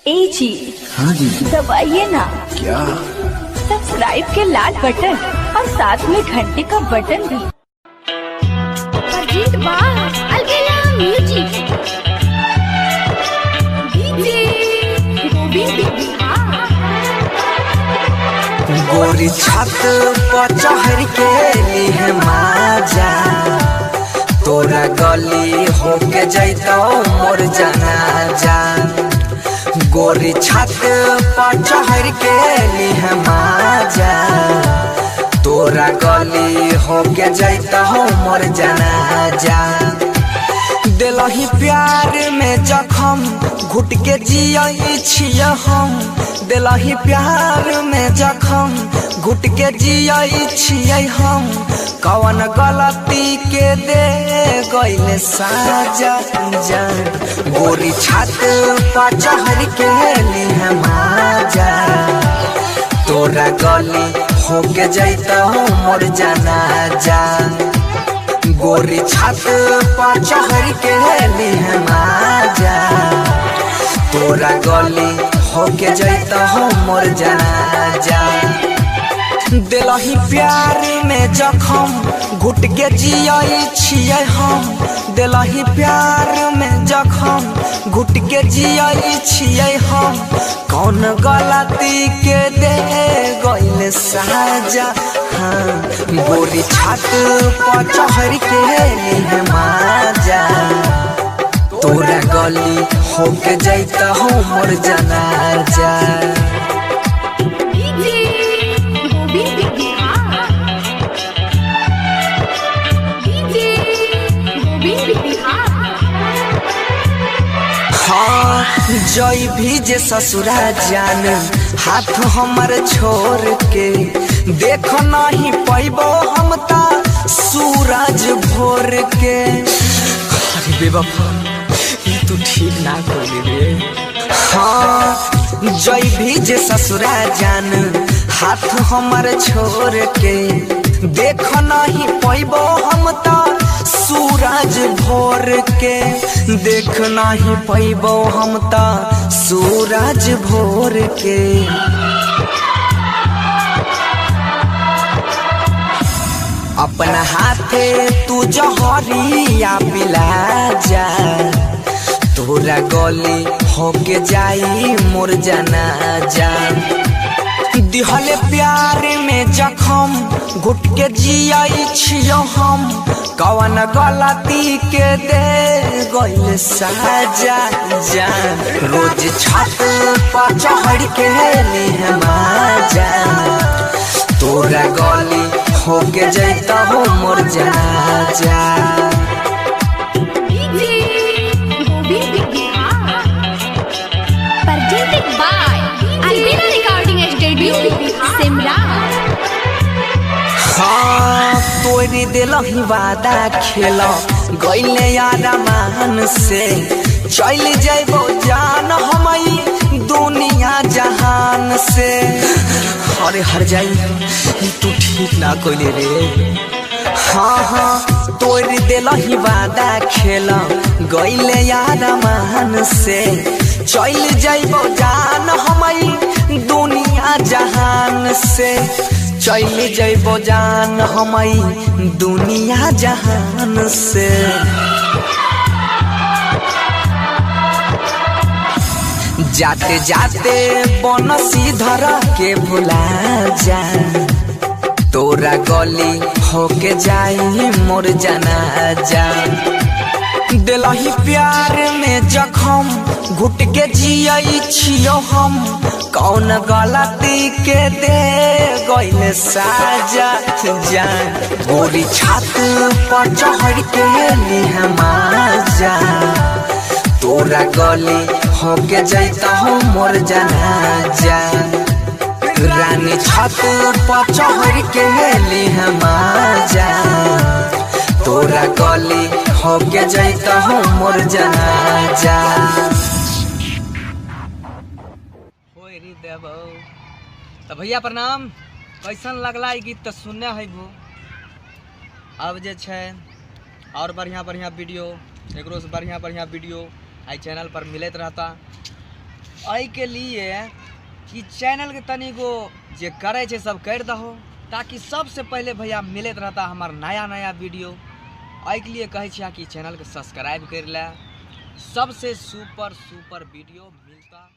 ए जी। हाँ जी। दबाइए ना। क्या? सब्सक्राइब के लाल बटन और साथ में घंटे का बटन भी। अलबेला म्यूजिक। गोरी छत पर चढ़ के लिए माजा तोरा गली होके जैतो मोर जनाजा। गोरी छत पर चढ़ के लिए माजा तोरा गली होके जैतो मोर जनाजा। दिलही प्यार में जखम घुट के जियै छिय हम। दिलही प्यार में जखम घुट के जियै छियै हम। कौन गलती के दे गइले साजा जान। गोरी छत पर चढ़ के लिए माजा तोरा गली होके जैतो मोर जनाजा। गोरी छत पर चढ़ के लिए माजा तोरा गली होके जैतो मोर जनाजा। दिलही प्यार में जखम घुट के जियै छियै हम। दिलही प्यार में जखम घुट के जियै छियै हम। कौन गलती के दे गइले साजा। हाँ गोरी छत पर चढ़ के लिए माजा तोरा गली होके जैतो मोर जनाजा। हाँ जय भी जे ससुरा जान हाथ हमर छोड़ के। देख नहीं पैबो हम ता सूरज भोर के। अरे बेवफा तू ठीक ना कइले रे। हाँ जय भी जे ससुरा जान हाथ हमर छोड़ के। देख नहीं पैबो हम ता सूरज भोर के। देख नहीं पैबो हम ता सूरज भोर के। अपना हाथे तू जहरिया पिला जा तोरा गली होके जाई मोर जनाजा। दिहले प्यार में जखम घुट के जियै छियो हम। कौन गलती के दे गइले साजा जान। रोज छत पर चढ़ के लिए माजा तोरा गली होके जैतो मोर जनाजा। हाँ तोरी दिलही वादा खेल गइले यार मान से। चल जैबो जान हमई दुनिया जहान से। अरे हर जाई तू ठीक ना कइले रे। हाँ हाँ तोरी दिलही वादा खेल गइले यार मान से। चल जैबो जान हमई दुनिया जहान से। चल जैबो जान हमई दुनिया जहान से। जाते जाते बनसी धर के भुला जा तोरा गली होके जाई मोर जनाजा। दिलही प्यार में जखम घुट के जियै छियो हम। कौन गलती के दे गइले साजा जान। गोरी छत पर चढ़ के लिए माजा तोरा गली होके जैतो मोर जनाजा। रानी छत पर चढ़ के लिए माजा तोरा गली होके जैतो मोर जनाजा। तो भैया प्रणाम। कैसन लगला ई गीत तो सुनने है भू। अब जे छै और बढ़िया बढ़िया वीडियो एकरो से बढ़िया बढ़िया वीडियो आई चैनल पर मिलत रहता। एहि के लिए कि चैनल के तनी गो जे करे छे सब कर दहो, ताकि सबसे पहले भैया मिलत रहता हमार नया नया वीडियो। एहि के लिए कहे छिया कि चैनल के सब्सक्राइब कर ले, सबसे सुपर वीडियो मिलता।